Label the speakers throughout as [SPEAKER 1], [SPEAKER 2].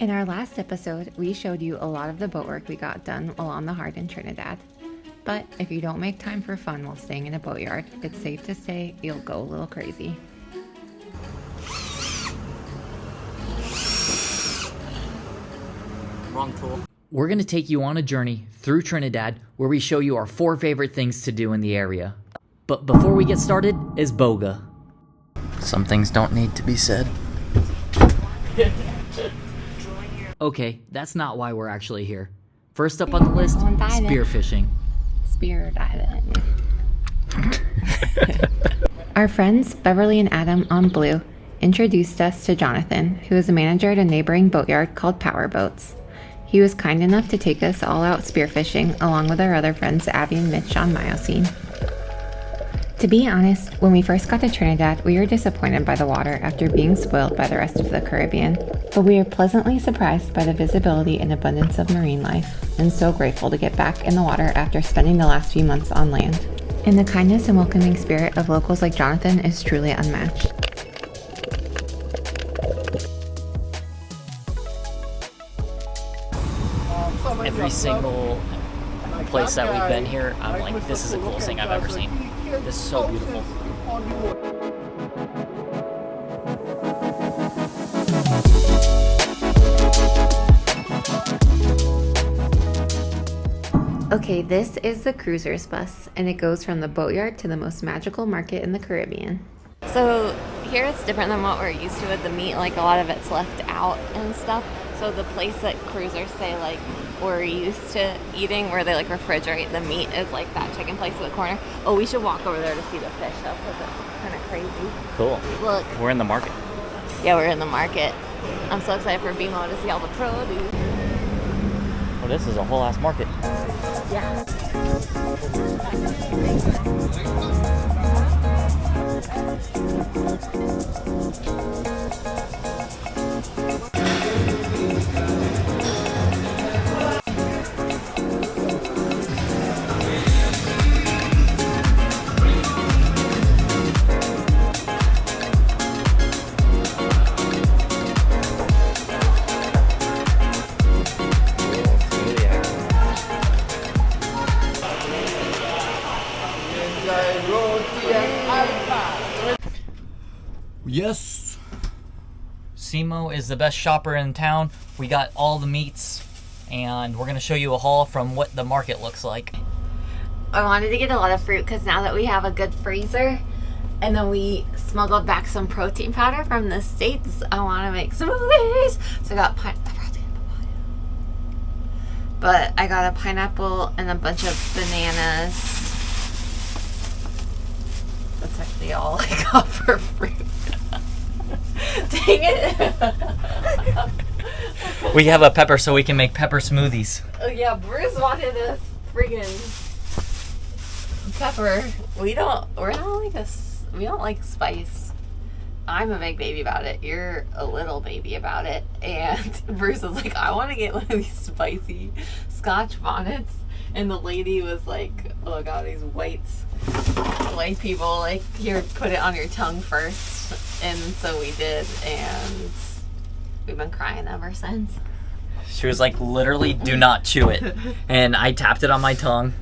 [SPEAKER 1] In our last episode, we showed you a lot of the boat work we got done while on the Hard in Trinidad. But if you don't make time for fun while staying in a boatyard, it's safe to say you'll go a little crazy.
[SPEAKER 2] Wrong tool. We're going to take you on a journey through Trinidad where we show you our 4 favorite things to do in the area. But before we get started is boga. Some things don't need to be said. Okay, that's not why we're actually here. First up on the list, spearfishing.
[SPEAKER 1] Spear diving. Our friends Beverly and Adam on Blue introduced us to Jonathan, who is a manager at a neighboring boatyard called Power Boats. He was kind enough to take us all out spearfishing along with our other friends Abby and Mitch on Miocene. To be honest, when we first got to Trinidad, we were disappointed by the water after being spoiled by the rest of the Caribbean, but we were pleasantly surprised by the visibility and abundance of marine life, and so grateful to get back in the water after spending the last few months on land. And the kindness and welcoming spirit of locals like Jonathan is truly unmatched.
[SPEAKER 2] Every single place that we've been here, I'm like, this is the coolest thing I've ever seen. This is so beautiful.
[SPEAKER 1] Okay, this is the cruiser's bus, and it goes from the boatyard to the most magical market in the Caribbean. So here it's different than what we're used to with the meat, like a lot of it's left out and stuff. So the place that cruisers say like we're used to eating, where they like refrigerate the meat, is like that chicken place in the corner. Oh, we should walk over there to see the fish though, because it's kind of crazy.
[SPEAKER 2] Cool.
[SPEAKER 1] Look.
[SPEAKER 2] We're in the market.
[SPEAKER 1] Yeah, we're in the market. I'm so excited for BMO to see all the produce.
[SPEAKER 2] Oh, this is a whole ass market.
[SPEAKER 1] Yeah.
[SPEAKER 2] Yes. Simo is the best shopper in town. We got all the meats, and we're gonna show you a haul from what the market looks like.
[SPEAKER 1] I wanted to get a lot of fruit because now that we have a good freezer, and then we smuggled back some protein powder from the States, I want to make smoothies. So I got protein papaya. But I got a pineapple and a bunch of bananas. That's actually all I got for fruit. Dang it.
[SPEAKER 2] We have a pepper so we can make pepper smoothies.
[SPEAKER 1] Oh yeah, Bruce wanted a friggin' pepper. We don't like spice. I'm a big baby about it. You're a little baby about it. And Bruce was like, I want to get one of these spicy Scotch bonnets. And the lady was like, oh god, these white people, like, here, put it on your tongue first. And so we did, and we've been crying ever since.
[SPEAKER 2] She was like, literally, do not chew it. And I tapped it on my tongue.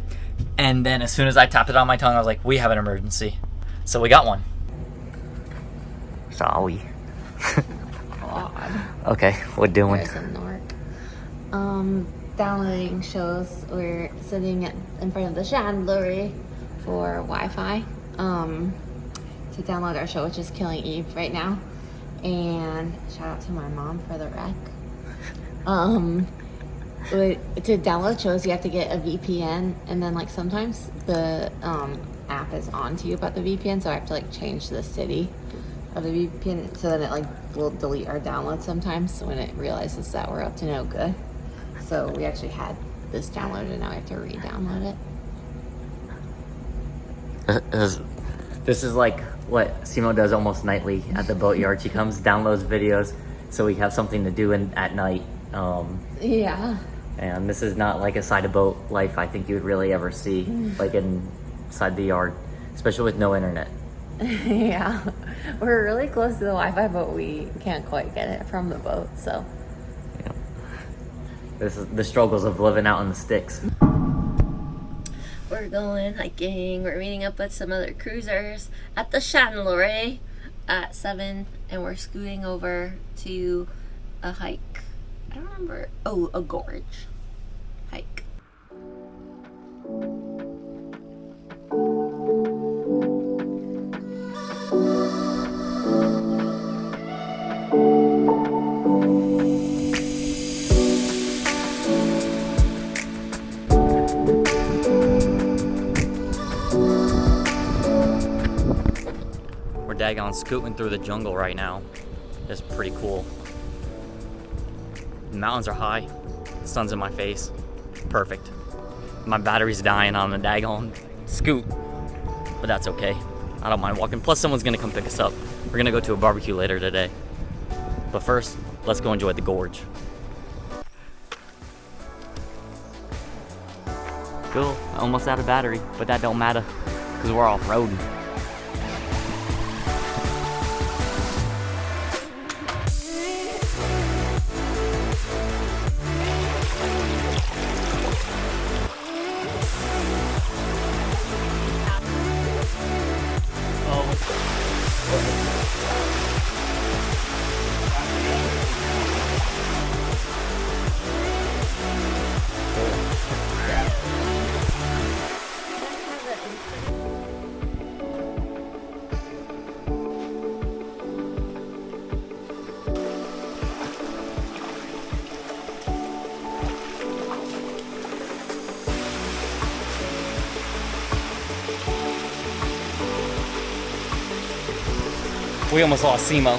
[SPEAKER 2] And then as soon as I tapped it on my tongue, I was like, we have an emergency. So we got one. Sorry.
[SPEAKER 1] God.
[SPEAKER 2] Okay, what doing?
[SPEAKER 1] There's a Nork. Downloading shows. We're sitting in front of the chandlery for Wi-Fi to download our show, which is Killing Eve right now. And shout out to my mom for the rec. To download shows, you have to get a VPN, and then like sometimes the app is on to you about the VPN, so I have to like change the city of the VPN, so then it like will delete our download sometimes when it realizes that we're up to no good. So we actually had this downloaded, and now I have to re-download it.
[SPEAKER 2] This is like what Simo does almost nightly at the boatyard. She comes, downloads videos, so we have something to do at night.
[SPEAKER 1] Yeah.
[SPEAKER 2] And this is not like a side of boat life I think you would really ever see, like inside the yard, especially with no internet.
[SPEAKER 1] Yeah. We're really close to the Wi-Fi, but we can't quite get it from the boat, so.
[SPEAKER 2] Yeah. This is the struggles of living out in the sticks.
[SPEAKER 3] We're going hiking. We're meeting up with some other cruisers at the Chandleray at 7, and we're scooting over to a hike. I don't remember. Oh, a gorge hike.
[SPEAKER 2] We're daggone scooting through the jungle right now. It's pretty cool. The mountains are high. The sun's in my face. Perfect. My battery's dying on the daggone scoot, but that's okay. I don't mind walking. Plus, someone's gonna come pick us up. We're gonna go to a barbecue later today. But first, let's go enjoy the gorge. Cool. Almost out of battery, but that don't matter because we're off-roading. We almost lost Simo.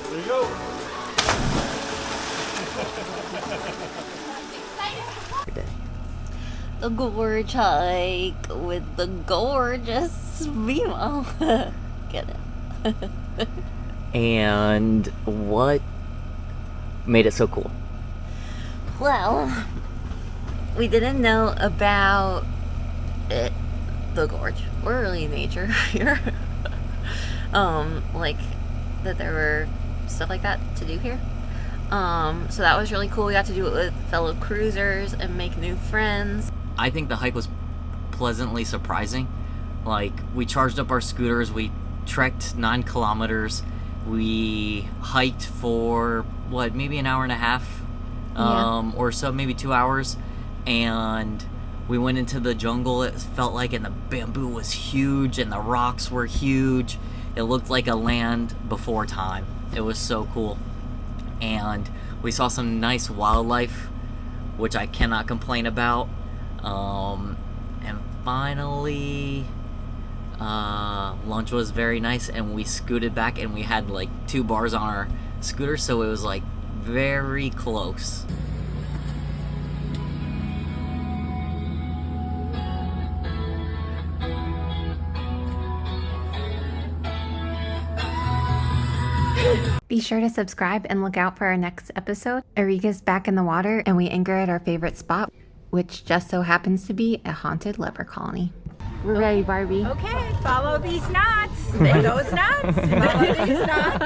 [SPEAKER 4] There you go.
[SPEAKER 3] The gorge hike with the gorgeous Vimo. Get it?
[SPEAKER 2] And what made it so cool?
[SPEAKER 3] Well, we didn't know about it, the gorge, or really nature here. Like that there were stuff like that to do here. So that was really cool. We got to do it with fellow cruisers and make new friends.
[SPEAKER 2] I think the hike was pleasantly surprising. Like, we charged up our scooters, we trekked 9 kilometers, we hiked for, what, maybe an hour and a half? Or so, maybe 2 hours, and we went into the jungle. It felt like, and the bamboo was huge and the rocks were huge. It looked like a land before time. It was so cool. And we saw some nice wildlife, which I cannot complain about. And finally, lunch was very nice, and we scooted back, and we had like 2 bars on our scooter, so it was like very close.
[SPEAKER 1] Be sure to subscribe and look out for our next episode. Erika's back in the water and we anchor at our favorite spot, which just so happens to be a haunted leper colony. We're ready, Barbie.
[SPEAKER 5] Okay, follow these knots. Those knots. Follow these knots.